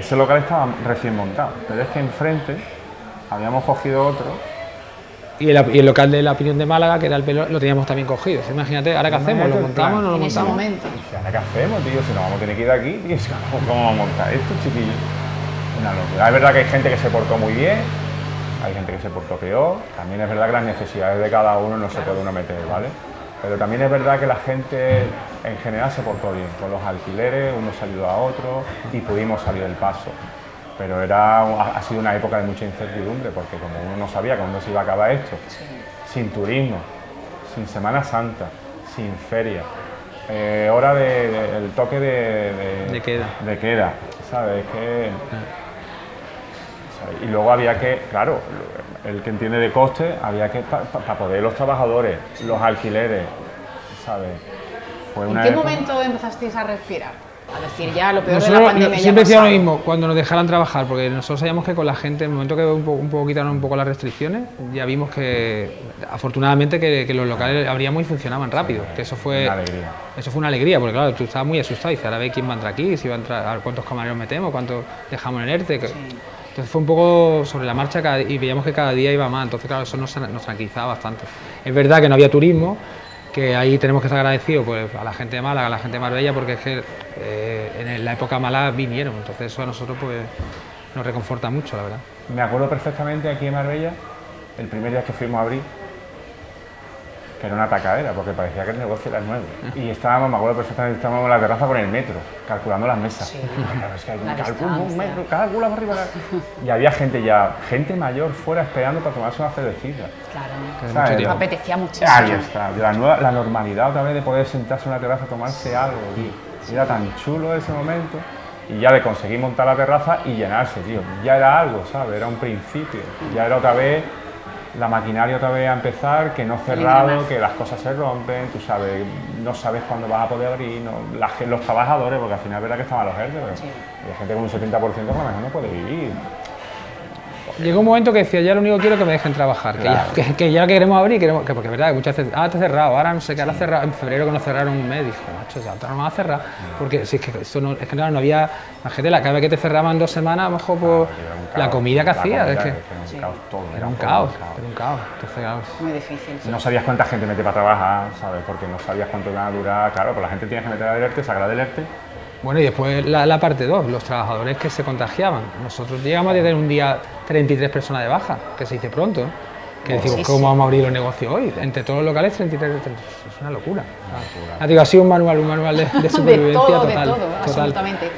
C: ese local estaba recién montado, pero es que enfrente habíamos cogido otro.
B: Y el local de La Opinión de Málaga, que era el pelo, lo teníamos también cogido. Imagínate, ¿ahora qué hacemos? ¿Lo montamos o no lo montamos?
A: En ese momento.
C: ¿Ahora qué hacemos, tío? Si nos vamos a tener que ir de aquí, tío. ¿Cómo vamos a montar esto, chiquillos? Una locura. Es verdad que hay gente que se portó muy bien. Hay gente que se portó peor, también es verdad que las necesidades de cada uno no se puede uno meter, ¿vale? Pero también es verdad que la gente en general se portó bien, con los alquileres, uno se ayudó a otro y pudimos salir del paso. Pero ha sido una época de mucha incertidumbre, porque como uno no sabía cuándo se iba a acabar esto, sin turismo, sin Semana Santa, sin feria, hora el toque de queda, ¿sabes? Y luego había que, claro, el que entiende de coste, había que, para poder los trabajadores, los alquileres, ¿sabes?
A: ¿En qué momento empezasteis a respirar? A decir, ya lo peor de la pandemia
B: siempre
A: ya
B: decía lo mismo, cuando nos dejaran trabajar, porque nosotros sabíamos que con la gente, en el momento que un poco quitaron un poco las restricciones, ya vimos que, afortunadamente, que los locales abríamos y funcionaban rápido, que eso fue
C: una alegría.
B: Eso fue una alegría, porque claro, tú estabas muy asustado y dices, ahora ve quién va a entrar aquí, si va a entrar, a ver cuántos camareros metemos, cuántos dejamos en ERTE. Entonces fue un poco sobre la marcha y veíamos que cada día iba más, entonces claro, eso nos tranquilizaba bastante. Es verdad que no había turismo, que ahí tenemos que estar agradecidos pues, a la gente de Málaga, a la gente de Marbella, porque es que en la época mala vinieron, entonces eso a nosotros pues nos reconforta mucho, la verdad.
C: Me acuerdo perfectamente aquí en Marbella, el primer día que fuimos a abrir, que era una tacadera, porque parecía que el negocio era nuevo. Y estábamos, me acuerdo perfectamente, estábamos en la terraza con el metro, calculando las mesas.
A: Sí.
C: Es que hay un metro, calcula por arriba. Y había gente mayor fuera esperando para tomarse una cervecita.
A: Claro, me apetecía muchísimo.
C: Ahí está, la normalidad otra vez de poder sentarse en una terraza a tomarse algo, tío. Era tan chulo ese momento. Y ya de conseguir montar la terraza y llenarse, tío. Ya era algo, ¿sabes? Era un principio. Ya era otra vez la maquinaria otra vez a empezar, que no cerrado, que las cosas se rompen, tú sabes, no sabes cuándo vas a poder abrir, los trabajadores, porque al final es verdad que estaban los ERTE, pero hay gente con un 70% que a lo mejor no puede vivir.
B: Llegó un momento que decía, ya lo único que quiero es que me dejen trabajar,
C: claro.
B: que ya queremos abrir, porque es verdad que muchas veces, te he cerrado, ahora no sé qué, ahora cerrado, en febrero que nos cerraron un mes, dijo, macho, ya no vas a cerrar, porque si es que eso no, es que no había, la gente, cada vez que te cerraban 2 semanas, a lo mejor pues, la comida que hacías, es que era un caos, entonces claro.
A: Muy difícil.
C: Sí. No sabías cuánta gente mete para trabajar, ¿sabes? Porque no sabías cuánto iba a durar, claro, pues la gente tiene que meter al ERTE, sacar del ERTE.
B: Bueno, y después la parte 2, los trabajadores que se contagiaban. Nosotros llegamos a tener un día 33 personas de baja, que se dice pronto, ¿eh? Que decimos, ¿cómo vamos a abrir los negocios hoy? Entre todos los locales, 33, es una locura. Digo, ha sido un manual de supervivencia
A: de todo,
B: total.
A: de todo, absolutamente.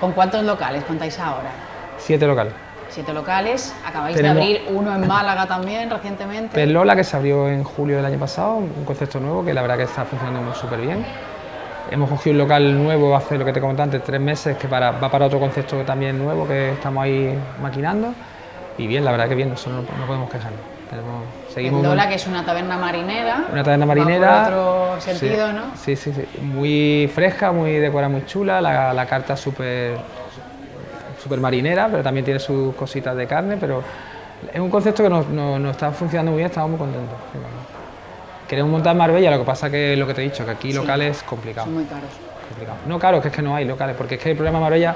A: ¿Con cuántos locales contáis ahora?
B: 7 locales.
A: 7 locales, acabáis
B: Tenemos-
A: de abrir uno en Málaga también recientemente.
B: Perlola, que se abrió en julio del año pasado, un concepto nuevo que la verdad que está funcionando súper bien. Hemos cogido un local nuevo hace lo que te comenté antes, 3 meses, que va para otro concepto también nuevo que estamos ahí maquinando. Y bien, la verdad que bien, eso no podemos quejarnos. Seguimos
A: Perlola, que es una taberna marinera.
B: una taberna
A: va por
B: marinera.
A: otro sentido,
B: sí,
A: ¿no?
B: Sí, sí, sí. Muy fresca, muy decorada, muy chula. La carta súper marinera, pero también tiene sus cositas de carne, pero es un concepto que nos está funcionando muy bien, estamos muy contentos. Queremos montar en Marbella, lo que pasa que lo que te he dicho, que aquí
A: Sí.
B: locales complicado.
A: Son muy caros.
B: Complicado. No caros, que es que no hay locales, porque es que el problema de Marbella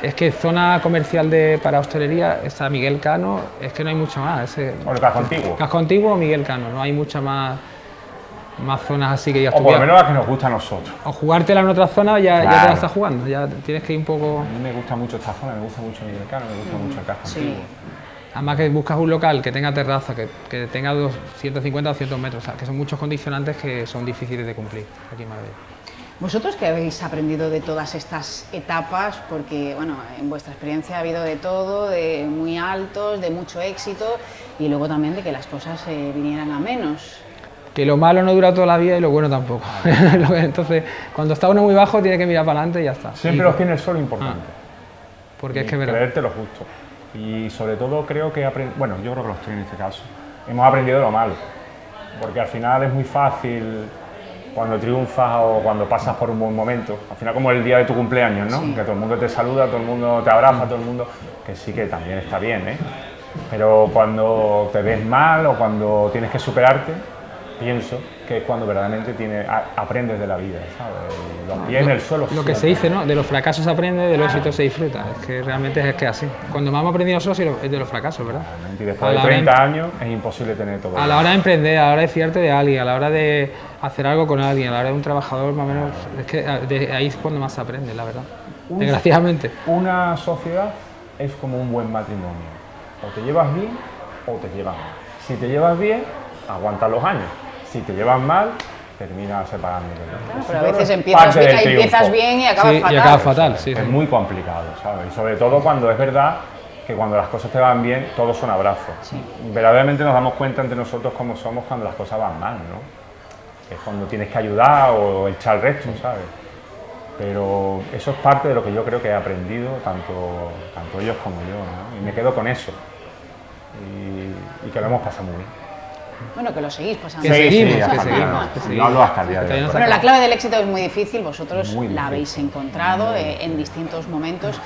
B: es que zona comercial para hostelería está Miguel Cano, es que no hay mucho más.
C: O el casco antiguo.
B: Casco Antiguo o Miguel Cano, no hay muchas más zonas así que ya
C: O por lo menos la que nos gusta a nosotros.
B: O jugártela en otra zona ya te
C: Claro.
B: la estás jugando, ya tienes que ir un poco.
C: A mí me gusta mucho esta zona, me gusta mucho Miguel Cano, me gusta mucho el casco
A: Sí.
C: antiguo.
B: Además que buscas un local que tenga terraza, que tenga 150 o 200 metros, o sea, que son muchos condicionantes que son difíciles de cumplir aquí en Marbella.
A: ¿Vosotros qué habéis aprendido de todas estas etapas? Porque, bueno, en vuestra experiencia ha habido de todo, de muy altos, de mucho éxito y luego también de que las cosas vinieran a menos.
B: Que lo malo no dura toda la vida y lo bueno tampoco. Entonces, cuando está uno muy bajo, tiene que mirar para adelante y ya está.
C: Siempre los pies en el suelo importante.
B: Porque
C: Y
B: es que es verdad.
C: creerte lo justo. Y sobre todo creo que, bueno, yo creo que los tres en este caso, hemos aprendido lo malo. Porque al final es muy fácil cuando triunfas o cuando pasas por un buen momento. Al final como el día de tu cumpleaños, ¿no?
A: Sí.
C: Que todo el mundo te saluda, todo el mundo te abraza, todo el mundo... Que sí que también está bien, ¿eh? Pero cuando te ves mal o cuando tienes que superarte, pienso que es cuando verdaderamente aprendes de la vida, ¿sabes? Y los pies en el suelo.
B: Lo que se dice, ¿no? De los fracasos se aprende, de los éxitos se disfruta. Es que realmente es que así. Cuando más hemos aprendido nosotros es de los fracasos, ¿verdad?
C: Y después de 30 años es imposible tener todo
B: A la hora de emprender, a la hora de fiarte de alguien, a la hora de hacer algo con alguien, a la hora de un trabajador, más o menos, es que de ahí es cuando más se aprende, la verdad. Desgraciadamente.
C: Una sociedad es como un buen matrimonio. O te llevas bien o te llevas mal. Si te llevas bien, aguantas los años. Si te llevas mal, terminas separándote.
A: Claro, pero a veces empiezas bien y acabas
B: Sí,
A: fatal.
B: y acaba fatal, sí.
C: Es muy complicado, ¿sabes? Y sobre todo cuando es verdad que cuando las cosas te van bien, todos son abrazos. Verdaderamente nos damos cuenta entre nosotros cómo somos cuando las cosas van mal, ¿no? Es cuando tienes que ayudar o echar el resto, ¿sabes? Pero eso es parte de lo que yo creo que he aprendido, tanto ellos como yo, ¿no? Y me quedo con eso. Y que lo hemos pasado muy bien.
A: Bueno, que lo seguís pasando.
B: Que seguimos,
C: hasta
B: que
C: el
B: seguimos,
C: día.
B: que
C: Yo
B: seguimos.
C: hablo hasta el día de
B: Todavía
C: hoy.
B: no se
A: Bueno, la clave del éxito es muy difícil, vosotros
C: Muy
A: la habéis
C: difícil.
A: encontrado en distintos momentos.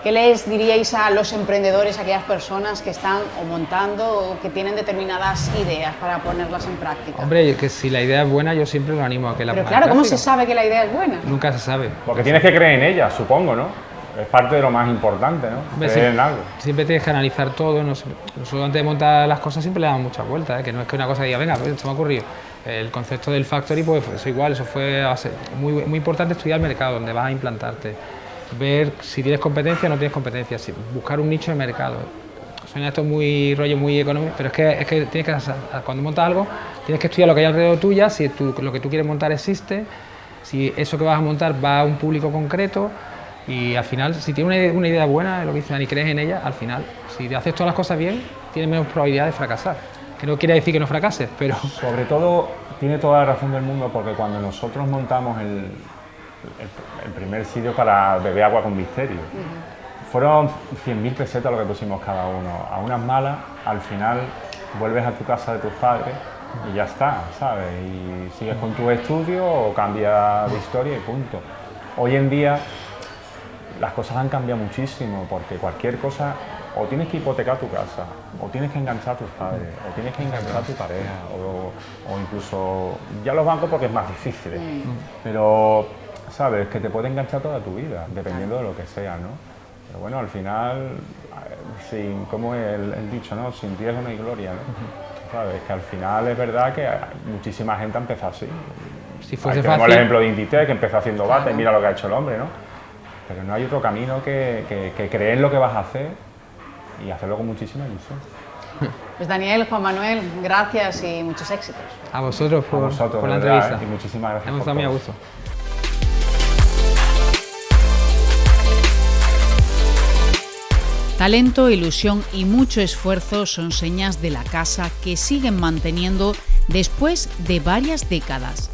A: ¿Qué les diríais a los emprendedores, a aquellas personas que están o montando o que tienen determinadas ideas para ponerlas en práctica?
B: Hombre, que si la idea es buena, yo siempre lo animo a que la
A: Pero
B: pongan en
A: claro, ¿cómo se
B: práctica.
A: sabe que la idea es buena?
B: Nunca se sabe.
C: Porque tienes que creer en ella, supongo, ¿no? Es parte de lo más importante, ¿no?
B: Hombre,
C: Creer en algo.
B: Siempre tienes que analizar todo. Nosotros antes de montar las cosas siempre le damos muchas vueltas, ¿eh? Que no es que una cosa diga, venga, pues, se me ha ocurrido. El concepto del factory, pues eso igual, eso fue muy importante estudiar el mercado, donde vas a implantarte, ver si tienes competencia o no tienes competencia, buscar un nicho de mercado. Suena esto muy rollo, muy económico, pero es que tienes que, cuando montas algo, tienes que estudiar lo que hay alrededor tuya, si lo que tú quieres montar existe, si eso que vas a montar va a un público concreto. Y al final, si tienes una idea buena, lo que dicen, y crees en ella, al final, si haces todas las cosas bien, tienes menos probabilidad de fracasar. Que no quiere decir que no fracases, pero...
C: Sobre todo, tiene toda la razón del mundo, porque cuando nosotros montamos el primer sitio para beber agua con misterio, fueron 100.000 pesetas lo que pusimos cada uno. A unas malas, al final, vuelves a tu casa de tus padres y ya está, ¿sabes? Y sigues con tu estudio o cambias de historia y punto. Hoy en día, las cosas han cambiado muchísimo, porque cualquier cosa, o tienes que hipotecar tu casa, o tienes que enganchar a tus padres, o tienes que enganchar a tu pareja, o incluso ya los bancos porque es más difícil, pero sabes que te puede enganchar toda tu vida, dependiendo de lo que sea, ¿no? Pero bueno, al final, como el dicho, ¿no? Sin riesgo no hay gloria, ¿no? Sabes que al final es verdad que muchísima gente ha empezado así.
B: Si fuese
C: Ahí tenemos
B: fácil...
C: el ejemplo de Inditex, que empezó haciendo bata y mira lo que ha hecho el hombre, ¿no? Pero no hay otro camino que creer en lo que vas a hacer y hacerlo con muchísima ilusión.
A: Pues Daniel, Juan Manuel, gracias y muchos éxitos.
B: A vosotros
C: A
B: por
C: vosotros,
B: la
C: de verdad,
B: entrevista.
C: y muchísimas gracias.
B: Hemos
C: por
B: estado muy a
C: todo.
B: gusto.
A: Talento, ilusión y mucho esfuerzo son señas de la casa que siguen manteniendo después de varias décadas.